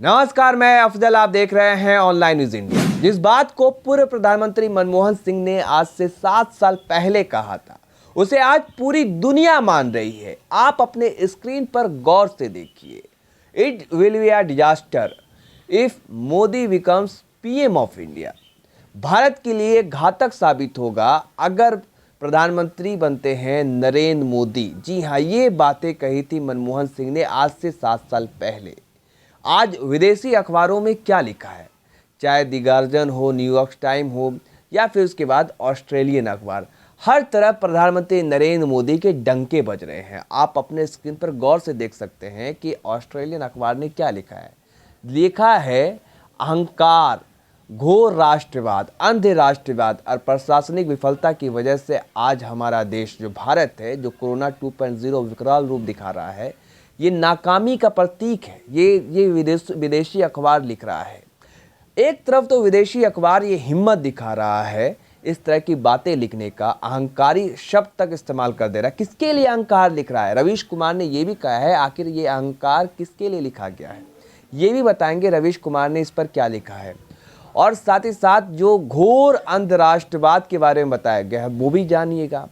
नमस्कार, मैं अफजल। आप देख रहे हैं ऑनलाइन न्यूज इंडिया। जिस बात को पूर्व प्रधानमंत्री मनमोहन सिंह ने आज से 7 साल पहले कहा था, उसे आज पूरी दुनिया मान रही है। आप अपने स्क्रीन पर गौर से देखिए। It will be a disaster if Modi becomes PM of India. Bharat के लिए घातक साबित होगा अगर प्रधानमंत्री बनते हैं नरेंद्र मोदी। जी हाँ, ये बातें कही थी मनमोहन सिंह ने आज से 7 साल पहले। आज विदेशी अखबारों में क्या लिखा है, चाहे द गार्जियन हो, न्यूयॉर्क टाइम हो या फिर उसके बाद ऑस्ट्रेलियन अखबार, हर तरफ प्रधानमंत्री नरेंद्र मोदी के डंके बज रहे हैं। आप अपने स्क्रीन पर गौर से देख सकते हैं कि ऑस्ट्रेलियन अखबार ने क्या लिखा है। लिखा है अहंकार, घोर राष्ट्रवाद, अंधे राष्ट्रवाद और प्रशासनिक विफलता की वजह से आज हमारा देश जो भारत है, जो कोरोना 2.0 विकराल रूप दिखा रहा है, ये नाकामी का प्रतीक है। ये विदेशी अखबार लिख रहा है। एक तरफ तो विदेशी अखबार ये हिम्मत दिखा रहा है इस तरह की बातें लिखने का, अहंकारी शब्द तक इस्तेमाल कर दे रहा है। किसके लिए अहंकार लिख रहा है? रवीश कुमार ने ये भी कहा है, आखिर ये अहंकार किसके लिए लिखा गया है, ये भी बताएंगे रवीश कुमार ने इस पर क्या लिखा है। और साथ ही साथ जो घोर अंधराष्ट्रवाद के बारे में बताया गया है वो भी जानिएगा।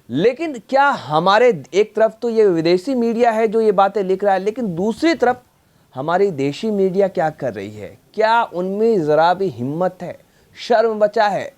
लेकिन क्या हमारे एक तरफ तो ये विदेशी मीडिया है जो ये बातें लिख रहा है, लेकिन दूसरी तरफ हमारी देशी मीडिया क्या कर रही है? क्या उनमें ज़रा भी हिम्मत है, शर्म बचा है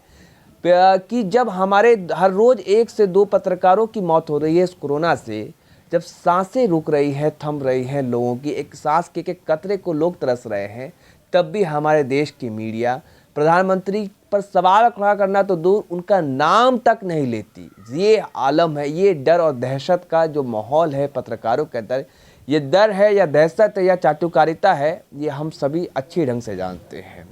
कि जब हमारे हर रोज़ 1 से 2 पत्रकारों की मौत हो रही है इस कोरोना से, जब सांसें रुक रही है, थम रही हैं लोगों की, एक सांस के कतरे को लोग तरस रहे हैं, तब भी हमारे देश की मीडिया प्रधानमंत्री पर सवाल खड़ा करना तो दूर, उनका नाम तक नहीं लेती। ये आलम है, ये डर और दहशत का जो माहौल है पत्रकारों के अंदर, ये डर है या दहशत है या चाटुकारिता है, ये हम सभी अच्छी ढंग से जानते हैं।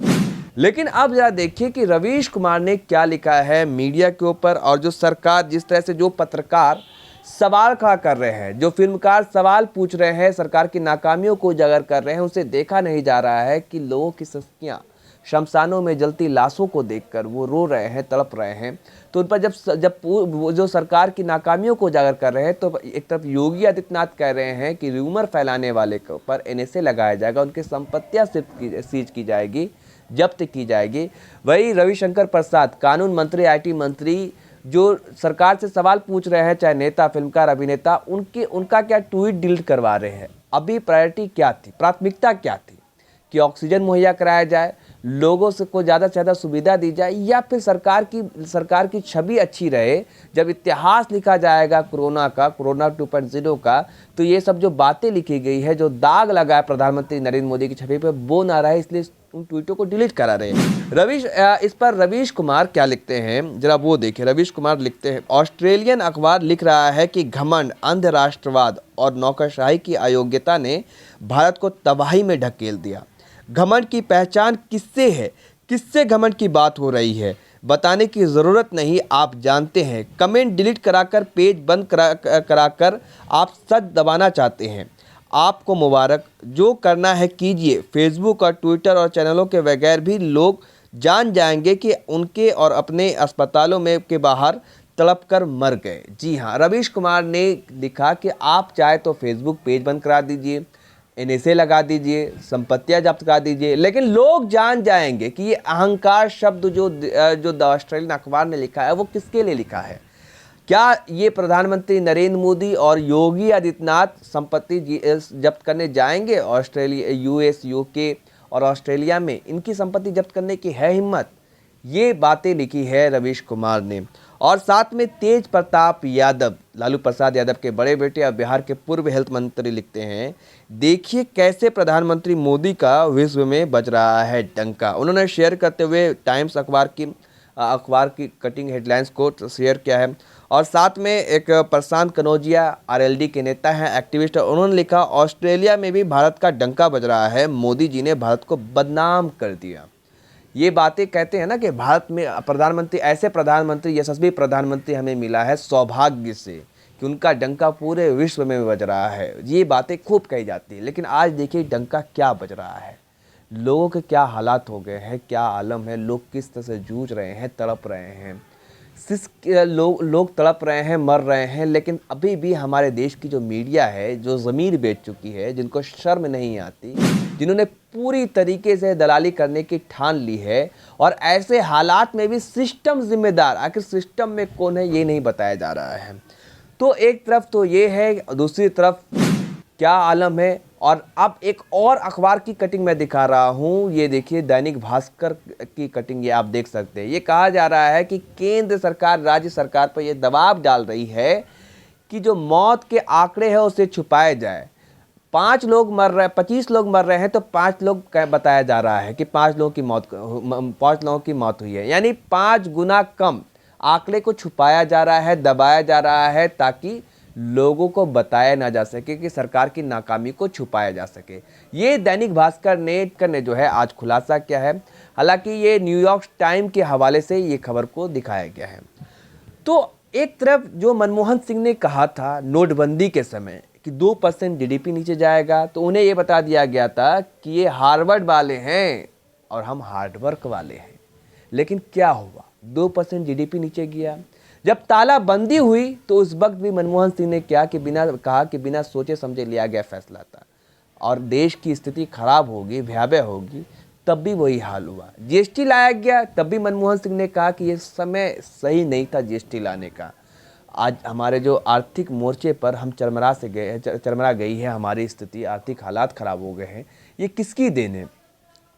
लेकिन अब जरा देखिए कि रवीश कुमार ने क्या लिखा है मीडिया के ऊपर, और जो सरकार, जिस तरह से जो पत्रकार सवाल खड़ा कर रहे हैं, जो फिल्मकार सवाल पूछ रहे हैं, सरकार की नाकामियों को उजागर कर रहे हैं, उसे देखा नहीं जा रहा है कि लोगों की सख्तियाँ, शमशानों में जलती लाशों को देखकर वो रो रहे हैं, तड़प रहे हैं। तो उन पर जब वो जो सरकार की नाकामियों को उजागर कर रहे हैं, तो एक तरफ योगी आदित्यनाथ कह रहे हैं कि रूमर फैलाने वाले के ऊपर एनएसए लगाया जाएगा, उनकी संपत्तियां सीज की जाएगी, जब्त की जाएगी। वही रविशंकर प्रसाद, कानून मंत्री, IT मंत्री, जो सरकार से सवाल पूछ रहे हैं, चाहे नेता, फिल्मकार, अभिनेता, उनका क्या ट्वीट डिलीट करवा रहे हैं। अभी प्रायोरिटी क्या थी, प्राथमिकता क्या थी कि ऑक्सीजन मुहैया कराया जाए, लोगों से को ज़्यादा से ज़्यादा सुविधा दी जाए, या फिर सरकार की छवि अच्छी रहे। जब इतिहास लिखा जाएगा कोरोना 2.0 का, तो ये सब जो बातें लिखी गई है, जो दाग लगा है प्रधानमंत्री नरेंद्र मोदी की छवि पर, वो ना रहे, इसलिए उन ट्वीटों को डिलीट करा रहे हैं। इस पर रवीश कुमार क्या लिखते हैं, जरा वो देखिए। रवीश कुमार लिखते हैं, ऑस्ट्रेलियन अखबार लिख रहा है कि घमंड, अंध राष्ट्रवाद और नौकरशाही की अयोग्यता ने भारत को तबाही में ढकेल दिया। घमंड की पहचान किससे है, किससे घमंड की बात हो रही है, बताने की ज़रूरत नहीं, आप जानते हैं। कमेंट डिलीट कराकर, पेज बंद कराकर आप सच दबाना चाहते हैं। आपको मुबारक, जो करना है कीजिए। फेसबुक और ट्विटर और चैनलों के बगैर भी लोग जान जाएंगे कि उनके और अपने अस्पतालों में के बाहर तड़प कर मर गए। जी हाँ, रवीश कुमार ने लिखा कि आप चाहे तो फेसबुक पेज बंद करा दीजिए, एनएसए लगा दीजिए, संपत्तियां जब्त करा दीजिए, लेकिन लोग जान जाएंगे कि ये अहंकार शब्द जो द ऑस्ट्रेलियन अखबार ने लिखा है, वो किसके लिए लिखा है। क्या ये प्रधानमंत्री नरेंद्र मोदी और योगी आदित्यनाथ संपत्ति जब्त करने जाएंगे ऑस्ट्रेलिया, US, UK और ऑस्ट्रेलिया में? इनकी संपत्ति जब्त करने की है हिम्मत? ये बातें लिखी है रवीश कुमार ने। और साथ में तेज प्रताप यादव, लालू प्रसाद यादव के बड़े बेटे और बिहार के पूर्व हेल्थ मंत्री, लिखते हैं, देखिए कैसे प्रधानमंत्री मोदी का विश्व में बज रहा है डंका। उन्होंने शेयर करते हुए टाइम्स अखबार की कटिंग हेडलाइंस को शेयर किया है। और साथ में एक प्रशांत कनौजिया, RLD के नेता हैं, एक्टिविस्ट, उन्होंने लिखा, ऑस्ट्रेलिया में भी भारत का डंका बज रहा है, मोदी जी ने भारत को बदनाम कर दिया। ये बातें कहते हैं ना कि भारत में प्रधानमंत्री, ऐसे प्रधानमंत्री, यशस्वी प्रधानमंत्री हमें मिला है सौभाग्य से कि उनका डंका पूरे विश्व में बज रहा है। ये बातें खूब कही जाती है, लेकिन आज देखिए डंका क्या बज रहा है, लोगों के क्या हालात हो गए हैं, क्या आलम है, लोग किस तरह से जूझ रहे हैं, तड़प रहे हैं। लोग तड़प रहे हैं, मर रहे हैं, लेकिन अभी भी हमारे देश की जो मीडिया है, जो ज़मीर बेच चुकी है, जिनको शर्म नहीं आती, जिन्होंने पूरी तरीके से दलाली करने की ठान ली है। और ऐसे हालात में भी सिस्टम जिम्मेदार, आखिर सिस्टम में कौन है ये नहीं बताया जा रहा है। तो एक तरफ तो ये है, दूसरी तरफ क्या आलम है। और अब एक और अखबार की कटिंग मैं दिखा रहा हूँ, ये देखिए दैनिक भास्कर की कटिंग, ये आप देख सकते हैं। ये कहा जा रहा है कि केंद्र सरकार राज्य सरकार पर ये दबाव डाल रही है कि जो मौत के आंकड़े हैं उसे छुपाया जाए। 5 लोग मर रहे, 25 लोग मर रहे हैं तो 5 लोग बताया जा रहा है कि 5 लोगों की मौत हुई है, यानी 5 गुना कम आंकड़े को छुपाया जा रहा है, दबाया जा रहा है, ताकि लोगों को बताया ना जा सके कि सरकार की नाकामी को छुपाया जा सके। ये दैनिक भास्कर ने जो है आज खुलासा किया है। हालांकि ये न्यूयॉर्क टाइम के हवाले से ये खबर को दिखाया गया है। तो एक तरफ जो मनमोहन सिंह ने कहा था नोटबंदी के समय कि 2% जीडीपी नीचे जाएगा, तो उन्हें ये बता दिया गया था कि ये हार्वर्ड वाले हैं और हम हार्डवर्क वाले हैं। लेकिन क्या हुआ, 2% जीडीपी नीचे गया। जब तालाबंदी हुई तो उस वक्त भी मनमोहन सिंह ने कहा कि बिना सोचे समझे लिया गया फैसला था और देश की स्थिति खराब होगी, भयावह होगी, तब भी वही हाल हुआ। जीएसटी लाया गया, तब भी मनमोहन सिंह ने कहा कि ये समय सही नहीं था जीएसटी लाने का। आज हमारे जो आर्थिक मोर्चे पर हम चरमरा गई है हमारी स्थिति, आर्थिक हालात खराब हो गए हैं, ये किसकी देन है।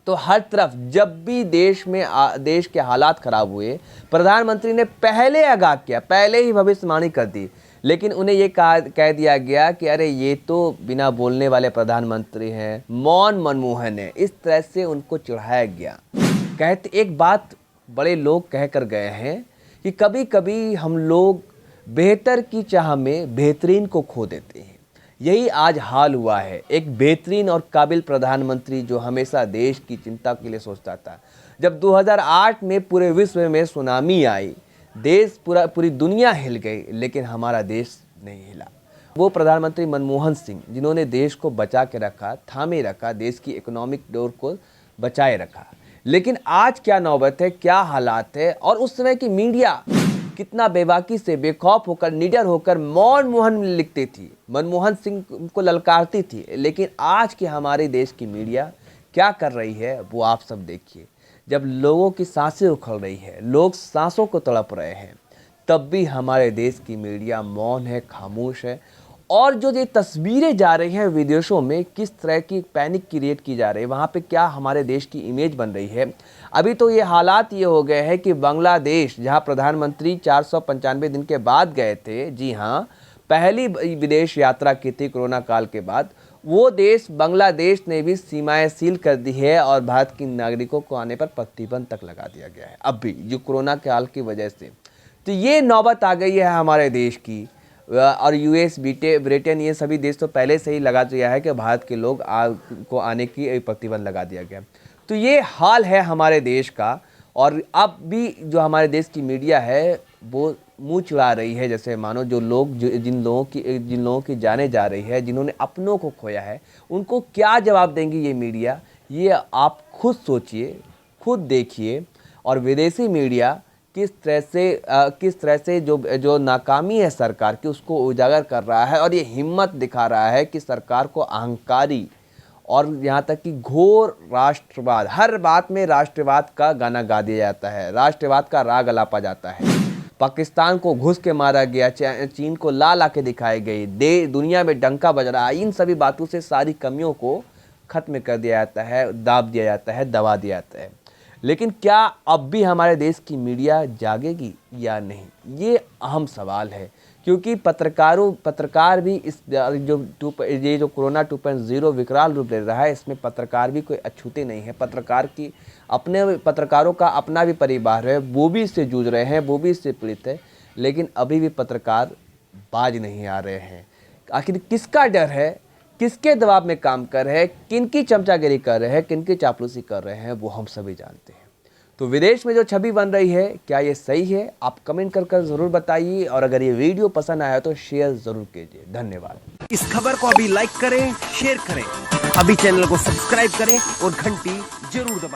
तो हर तरफ जब भी देश के हालात खराब हुए, प्रधानमंत्री ने पहले आगाह किया, पहले ही भविष्यवाणी कर दी, लेकिन उन्हें ये कह दिया गया कि अरे ये तो बिना बोलने वाले प्रधानमंत्री हैं, मौन मनमोहन है। इस तरह से उनको चिढ़ाया गया। कहते एक बात बड़े लोग कह कर गए हैं कि कभी कभी हम लोग बेहतर की चाह में बेहतरीन को खो देते हैं। यही आज हाल हुआ है। एक बेहतरीन और काबिल प्रधानमंत्री जो हमेशा देश की चिंता के लिए सोचता था। जब 2008 में पूरे विश्व में सुनामी आई, पूरी दुनिया हिल गई, लेकिन हमारा देश नहीं हिला। वो प्रधानमंत्री मनमोहन सिंह जिन्होंने देश को बचा के रखा, थामे रखा, देश की इकोनॉमिक डोर को बचाए रखा। लेकिन आज क्या नौबत है, क्या हालात है, और उस समय की मीडिया कितना बेबाकी से, बेखौफ होकर, निडर होकर मनमोहन लिखती थी, मनमोहन सिंह को ललकारती थी। लेकिन आज की हमारे देश की मीडिया क्या कर रही है वो आप सब देखिए। जब लोगों की सांसें उखड़ रही है, लोग सांसों को तड़प रहे हैं, तब भी हमारे देश की मीडिया मौन है, खामोश है। और जो ये तस्वीरें जा रही हैं विदेशों में, किस तरह की पैनिक क्रिएट की जा रही है, वहाँ पे क्या हमारे देश की इमेज बन रही है। अभी तो ये हालात ये हो गए हैं कि बांग्लादेश, जहाँ प्रधानमंत्री 495 दिन के बाद गए थे, जी हाँ, पहली विदेश यात्रा की थी कोरोना काल के बाद, वो देश बांग्लादेश ने भी सीमाएं सील कर दी है और भारत के नागरिकों को आने पर प्रतिबंध तक लगा दिया गया है, अब भी जो कोरोना काल की वजह से। तो ये नौबत आ गई है हमारे देश की। और यूएस, ब्रिटेन, ये सभी देश तो पहले से ही लगा दिया है कि भारत के लोग को आने की प्रतिबंध लगा दिया गया। तो ये हाल है हमारे देश का। और अब भी जो हमारे देश की मीडिया है वो मुंह चुरा रही है, जैसे मानो जिन लोगों की जाने जा रही है, जिन्होंने अपनों को खोया है, उनको क्या जवाब देंगी ये मीडिया, ये आप खुद सोचिए, खुद देखिए। और विदेशी मीडिया किस तरह से जो नाकामी है सरकार की उसको उजागर कर रहा है और ये हिम्मत दिखा रहा है कि सरकार को अहंकारी और यहाँ तक कि घोर राष्ट्रवाद, हर बात में राष्ट्रवाद का गाना गा दिया जाता है, राष्ट्रवाद का राग अलापा जाता है। पाकिस्तान को घुस के मारा गया, चीन को ला के दिखाई गई, दुनिया में डंका बज रहा है। इन सभी बातों से सारी कमियों को खत्म कर दिया जाता है, दाब दिया जाता है, दबा दिया जाता है। लेकिन क्या अब भी हमारे देश की मीडिया जागेगी या नहीं, ये अहम सवाल है। क्योंकि पत्रकार भी ये जो कोरोना 2.0 विकराल रूप ले रहा है, इसमें पत्रकार भी कोई अछूते नहीं है। पत्रकारों का अपना भी परिवार है, वो भी इससे जूझ रहे हैं, वो भी इससे पीड़ित है। लेकिन अभी भी पत्रकार बाज नहीं आ रहे हैं। आखिर किसका डर है, किसके दबाव में काम कर रहे हैं, किनकी चमचागिरी कर रहे हैं, किनकी चापलूसी कर रहे हैं, वो हम सभी जानते हैं। तो विदेश में जो छवि बन रही है, क्या ये सही है? आप कमेंट कर ज़रूर बताइए। और अगर ये वीडियो पसंद आया तो शेयर ज़रूर कीजिए। धन्यवाद। इस खबर को अभी लाइक करें, शेयर करें, अभी चैनल को सब्सक्राइब करें और घंटी जरूर दबाएं।